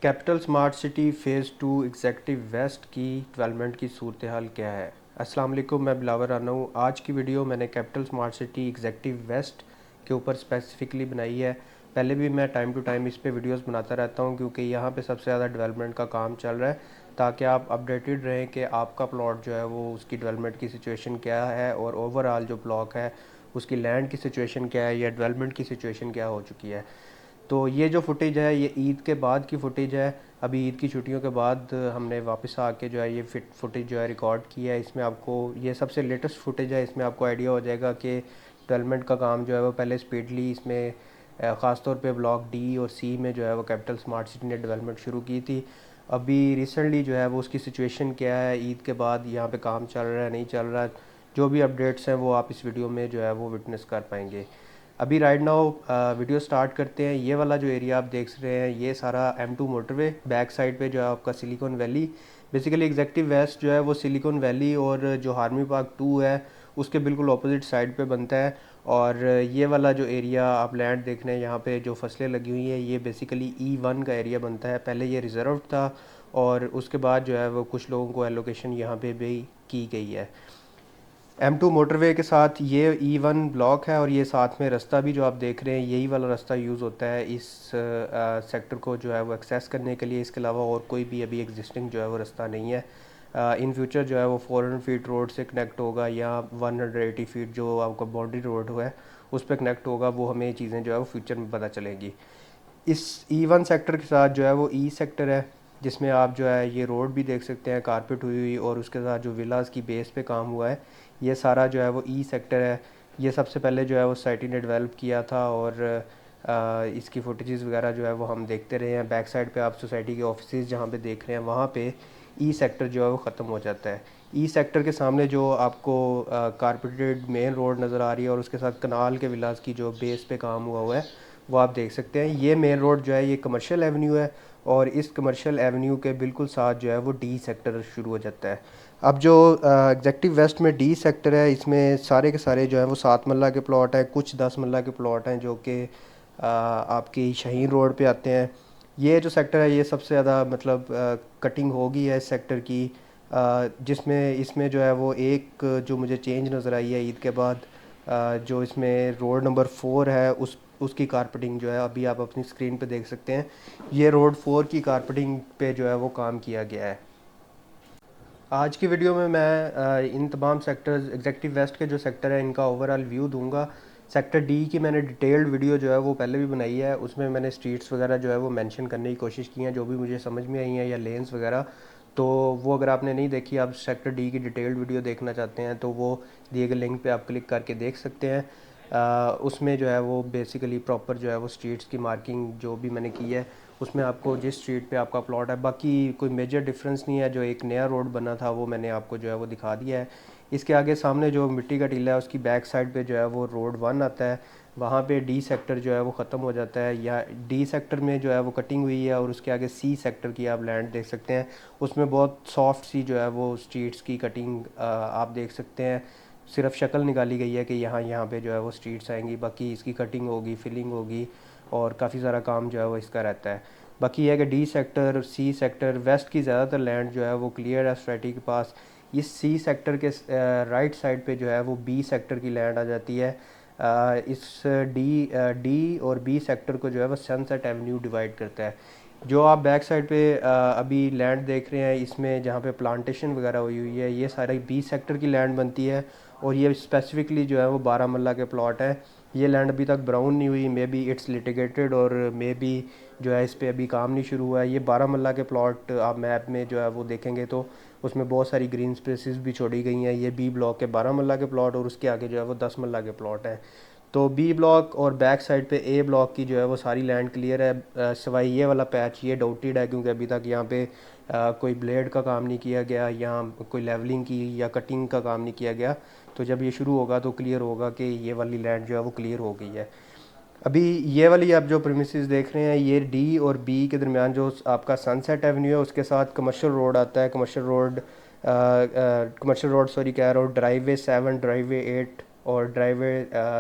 Capital smart city phase 2 executive west की development की सूरत हाल क्या है। अस्सलाम वालेकुम, मैं बिलावर राना हूँ। आज की वीडियो मैंने capital smart city executive west के ऊपर स्पेसिफिकली बनाई है। पहले भी मैं टाइम टू टाइम इस पे वीडियोस बनाता रहता हूँ क्योंकि यहाँ पे सबसे ज़्यादा डेवलपमेंट का काम चल रहा है, ताकि आप अपडेटेड रहें कि आपका प्लॉट जो है वो उसकी डेवलपमेंट की सिचुएशन क्या है और ओवरऑल जो ब्लॉक है उसकी लैंड की सिचुएशन क्या है या डेवलपमेंट की सिचुएशन क्या हो चुकी है। तो ये जो फुटेज है ये ईद के बाद की फुटेज है। अभी ईद की छुट्टियों के बाद हमने वापस आके जो है ये फुटेज जो है रिकॉर्ड की है। इसमें आपको ये सबसे लेटेस्ट फुटेज है, इसमें आपको आइडिया हो जाएगा कि डेवलपमेंट का काम जो है वो पहले स्पीडली इसमें ख़ास तौर पे ब्लॉक डी और सी में जो है वो कैपिटल स्मार्ट सिटी ने डेवलपमेंट शुरू की थी। अभी रिसेंटली जो है वो उसकी सिचुएशन क्या है, ईद के बाद यहाँ पे काम चल रहा है नहीं चल रहा है, जो भी अपडेट्स हैं वो आप इस वीडियो में जो है वो विटनेस कर पाएंगे। अभी राइट नाउ वीडियो स्टार्ट करते हैं। ये वाला जो एरिया आप देख रहे हैं ये सारा M2 मोटरवे, बैक साइड पे जो है आपका silicon valley, basically executive west जो है वो सिलिकॉन वैली और जो हार्मी पार्क 2 है उसके बिल्कुल अपोजिट साइड पे बनता है। और ये वाला जो एरिया आप लैंड देख रहे हैं यहाँ पे जो फसलें लगी हुई हैं ये बेसिकली E1 का एरिया बनता है। पहले ये रिजर्व था और उसके बाद जो है वो कुछ लोगों को एलोकेशन यहाँ पे भी की गई है। M2 मोटरवे के साथ ये E1 ब्लॉक है और ये साथ में रास्ता भी जो आप देख रहे हैं यही वाला रास्ता यूज़ होता है इस सेक्टर को जो है वो एक्सेस करने के लिए। इसके अलावा और कोई भी अभी एग्जिस्टिंग जो है वो रास्ता नहीं है। इन फ्यूचर जो है वो 400 फीट रोड से कनेक्ट होगा या 180 फीट जो आपका बाउंड्री रोड है उस पर कनेक्ट होगा। वो हमें ये चीज़ें जो है वो फ्यूचर में पता चलेंगी। इस E1 सेक्टर के साथ जो है वो ई सेक्टर है, जिसमें आप जो है ये रोड भी देख सकते हैं कारपेट हुई हुई, और उसके साथ जो विलास की बेस पे काम हुआ है ये सारा जो है वो ई सेक्टर है। ये सबसे पहले जो है वो सोसाइटी ने डेवलप किया था और इसकी फुटेजेस वगैरह जो है वो हम देखते रहे हैं। बैक साइड पे आप सोसाइटी के ऑफिसेज जहाँ पे देख रहे हैं वहाँ पे ई सेक्टर जो है वो ख़त्म हो जाता है। ई सेक्टर के सामने जो आपको कारपेटेड मेन रोड नज़र आ रही है और उसके साथ कनाल के विलास की जो बेस पे काम हुआ है वो आप देख सकते हैं। ये मेन रोड जो है ये कमर्शियल एवेन्यू है और इस कमर्शियल एवेन्यू के बिल्कुल साथ जो है वो डी सेक्टर शुरू हो जाता है। अब जो एग्जेक्टिव वेस्ट में डी सेक्टर है इसमें सारे के सारे जो है वो 7 मरला के प्लॉट हैं, कुछ 10 मरला के प्लॉट हैं जो कि आपकी शाहीन रोड पे आते हैं। ये जो सेक्टर है ये सबसे ज़्यादा मतलब कटिंग होगी है इस सेक्टर की, जिसमें इसमें जो है वो एक जो मुझे चेंज नज़र आई है ईद के बाद, जो इसमें रोड नंबर 4 है उसकी कारपेटिंग जो है अभी आप अपनी स्क्रीन पे देख सकते हैं। ये रोड 4 की कारपेटिंग पे जो है वो काम किया गया है। आज की वीडियो में मैं इन तमाम सेक्टर्स एग्जेक्टिव वेस्ट के जो सेक्टर है इनका ओवरऑल व्यू दूंगा। सेक्टर डी की मैंने डिटेल्ड वीडियो जो है वो पहले भी बनाई है, उसमें मैंने स्ट्रीट्स वगैरह जो है वो मेंशन करने की कोशिश की हैं जो भी मुझे समझ में आई हैं, या लेन्स वगैरह। तो वो अगर आपने नहीं देखी, आप सेक्टर डी की डिटेल्ड वीडियो देखना चाहते हैं तो वो दिए गए लिंक पे आप क्लिक करके देख सकते हैं। उसमें जो है वो बेसिकली प्रॉपर जो है वो स्ट्रीट्स की मार्किंग जो भी मैंने की है उसमें आपको जिस स्ट्रीट पे आपका प्लॉट है, बाकी कोई मेजर डिफरेंस नहीं है। जो एक नया रोड बना था वो मैंने आपको जो है वो दिखा दिया है। इसके आगे सामने जो मिट्टी का टीला है उसकी बैक साइड पे जो है वो रोड 1 आता है, वहाँ पे डी सेक्टर जो है वो ख़त्म हो जाता है, या डी सेक्टर में जो है वो कटिंग हुई है। और उसके आगे सी सेक्टर की आप लैंड देख सकते हैं, उसमें बहुत सॉफ्ट सी जो है वो स्ट्रीट्स की कटिंग आप देख सकते हैं। सिर्फ शक्ल निकाली गई है कि यहाँ यहाँ पे जो है वो स्ट्रीट्स आएंगी, बाकी इसकी कटिंग होगी, फिलिंग होगी और काफ़ी सारा काम जो है वो इसका रहता है। बाकी यह है कि D sector, C sector, west की ज़्यादातर लैंड जो है वो क्लियर है सोसाइटी के पास। इस सी सेक्टर के राइट साइड पे जो है वो बी सेक्टर की लैंड आ जाती है। इस डी और बी सेक्टर को जो है वो सनसेट एवेन्यू डिवाइड करता है। जो आप बैक साइड पे अभी लैंड देख रहे हैं इसमें जहाँ पे प्लांटेशन वगैरह हुई हुई है ये सारी बी सेक्टर की लैंड बनती है। और ये स्पेसिफिकली जो है वो 12 मरला के प्लॉट है। ये लैंड अभी तक ब्राउन नहीं हुई, मे बी इट्स लिटिगेटेड और मे बी जो है इस पर अभी काम नहीं शुरू हुआ है। ये 12 मरला के प्लॉट आप मैप में जो है वो देखेंगे तो उसमें बहुत सारी ग्रीन स्पेसिस भी छोड़ी गई हैं। ये बी ब्लॉक के 12 मरला के प्लॉट और उसके आगे जो है वो 10 मरला के प्लॉट हैं। तो बी ब्लॉक और बैक साइड पे ए ब्लॉक की जो है वो सारी लैंड क्लियर है, सिवाय ये वाला पैच ये डाउटेड है क्योंकि अभी तक यहाँ पे कोई ब्लेड का काम नहीं किया गया, यहाँ कोई लेवलिंग की या कटिंग का काम नहीं किया गया। तो जब ये शुरू होगा तो क्लियर होगा कि ये वाली लैंड जो है वो क्लियर हो गई है। अभी ये वाली आप जो प्रीमिसेस देख रहे हैं ये डी और बी के दरमियान जो आपका सनसेट एवेन्यू है उसके साथ कमर्शियल रोड आता है। कमर्शियल रोड सॉरी कह रहा हूँ, ड्राइवे 7, ड्राइवे 8 और ड्राइवे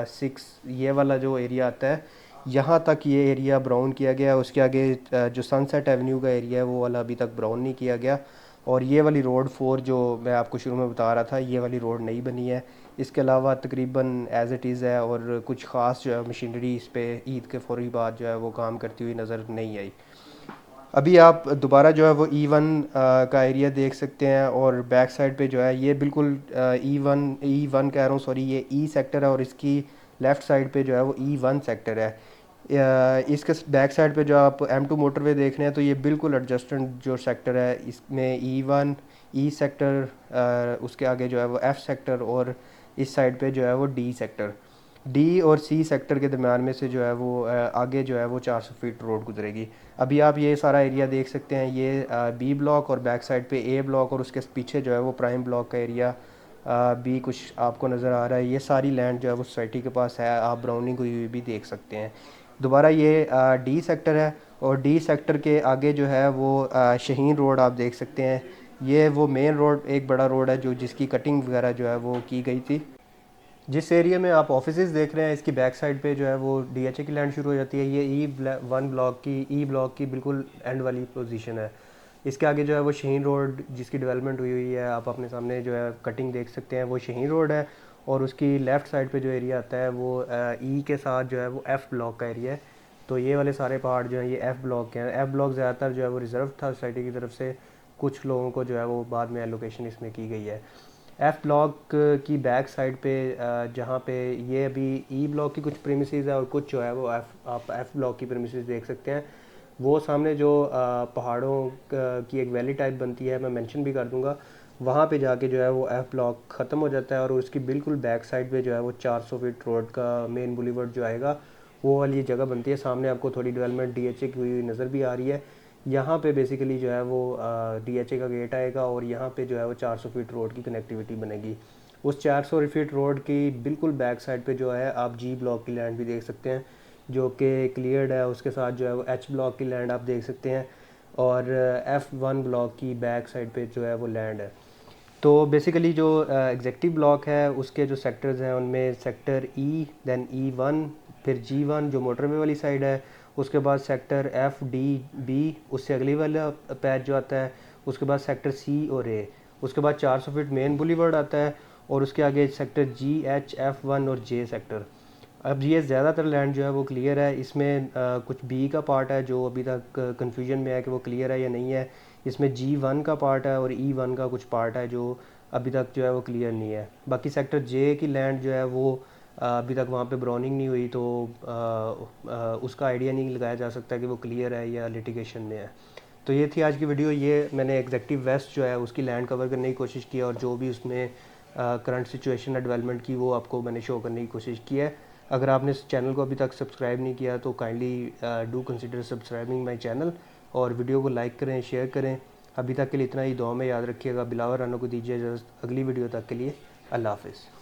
6, ये वाला जो एरिया आता है यहाँ तक ये एरिया ब्राउन किया गया। उसके आगे जो सनसेट एवेन्यू का एरिया है वो वाला अभी तक ब्राउन नहीं किया गया। और ये वाली रोड 4 जो मैं आपको शुरू में बता रहा था, ये वाली रोड नहीं बनी है। इसके अलावा तकरीबन एज़ इट इज़ है, और कुछ ख़ास जो है मशीनरी इस पर ईद के फ़ौरी बाद जो है वो काम करती हुई नज़र नहीं आई। अभी आप दोबारा जो है वो E1 का एरिया देख सकते हैं, और बैक साइड पे जो है ये बिल्कुल E1 कह रहा हूँ, सॉरी, ये E सेक्टर है, और इसकी लेफ़्ट साइड पे जो है वो E1 सेक्टर है। इसके बैक साइड पे जो आप M2 मोटरवे देख रहे हैं, तो ये बिल्कुल एडजस्टेंट जो सेक्टर है, इसमें E1 E सेक्टर, उसके आगे जो है वो F सेक्टर, और इस साइड पे जो है वो D सेक्टर। डी और सी सेक्टर के दरम्यान में से जो है वो आगे जो है वो 400 फीट रोड गुजरेगी। अभी आप ये सारा एरिया देख सकते हैं, ये बी ब्लॉक और बैक साइड पे ए ब्लॉक, और उसके पीछे जो है वो प्राइम ब्लॉक का एरिया भी कुछ आपको नज़र आ रहा है। ये सारी लैंड जो है वो सोसाइटी के पास है, आप ब्राउनिंग हुई हुई भी देख सकते हैं। दोबारा ये डी सेक्टर है, और डी सेक्टर के आगे जो है वो शहीन रोड आप देख सकते हैं। ये वो मेन रोड, एक बड़ा रोड है जो जिसकी कटिंग वगैरह जो है वो की गई थी। जिस एरिया में आप ऑफिसेज देख रहे हैं, इसकी बैक साइड पे जो है वो डीएचए की लैंड शुरू हो जाती है। ये ई ब्लॉक की बिल्कुल एंड वाली पोजीशन है। इसके आगे जो है वो शहीन रोड, जिसकी डेवलपमेंट हुई हुई है, आप अपने सामने जो है कटिंग देख सकते हैं, वो शहीन रोड है। और उसकी लेफ़्ट साइड पे जो एरिया आता है वो ई के साथ जो है वो एफ़ ब्लॉक का एरिया है। तो ये वाले सारे पहाड़ जो हैं ये एफ़ ब्लॉक के हैं। एफ़ ब्लॉक ज़्यादातर जो है वो रिज़र्व था सोसाइटी की तरफ से, कुछ लोगों को जो है वो बाद में एलोकेशन इसमें की गई है। एफ़ ब्लॉक की बैक साइड पे जहाँ पे ये अभी ई ब्लॉक की कुछ प्रीमिसेस है, और कुछ जो है वो आप एफ़ ब्लॉक की प्रीमिसेस देख सकते हैं। वो सामने जो पहाड़ों की एक वैली टाइप बनती है, मैं मेंशन भी कर दूंगा, वहाँ पे जाके जो है वो एफ़ ब्लॉक ख़त्म हो जाता है, और उसकी बिल्कुल बैक साइड पे जो है वो 400 फीट रोड का मेन बुलीवर्ड जो आएगा, वो वाली जगह बनती है। सामने आपको थोड़ी डेवलपमेंट डीएचए की हुई नज़र भी आ रही है। यहाँ पे बेसिकली जो है वो डीएचए का गेट आएगा, और यहाँ पे जो है वो 400 फीट रोड की कनेक्टिविटी बनेगी। उस 400 फीट रोड की बिल्कुल बैक साइड पे जो है आप जी ब्लॉक की लैंड भी देख सकते हैं, जो कि क्लियर्ड है। उसके साथ जो है वो एच ब्लॉक की लैंड आप देख सकते हैं, और F1 ब्लॉक की बैक साइड पे जो है वो लैंड है। तो बेसिकली जो एग्जेक्टिव ब्लॉक है उसके जो सेक्टर्स हैं, उनमें सेक्टर ई, देन E1, फिर G1 जो मोटरवे वाली साइड है, उसके बाद सेक्टर FDB, उससे अगली वाला पैच जो आता है, उसके बाद सेक्टर C और A, उसके बाद 400 फीट मेन बुलीवर्ड आता है, और उसके आगे सेक्टर G, H, F1 और J सेक्टर। अब ये ज़्यादातर लैंड जो है वो क्लियर है। इसमें कुछ बी का पार्ट है जो अभी तक कन्फ्यूजन में है कि वो क्लियर है या नहीं है। इसमें G1 का पार्ट है, और E1 का कुछ पार्ट है जो अभी तक जो है वो क्लियर नहीं है। बाकी सेक्टर जे की लैंड जो है वो अभी तक वहाँ पे ब्राउनिंग नहीं हुई, तो उसका आइडिया नहीं लगाया जा सकता कि वो क्लियर है या लिटिगेशन में है। तो ये थी आज की वीडियो। ये मैंने एग्जेक्टिव वेस्ट जो है उसकी लैंड कवर करने की कोशिश की, और जो भी उसमें करंट सिचुएशन है डेवलपमेंट की, वो आपको मैंने शो करने की कोशिश की है। अगर आपने इस चैनल को अभी तक सब्सक्राइब नहीं किया तो kindly do consider subscribing my channel, और वीडियो को लाइक करें, शेयर करें। अभी तक के लिए इतना ही। दुआ में याद रखिएगा। बिलावर राना को दीजिए इजाज़त। अगली वीडियो तक के लिए अल्लाह हाफ़िज़।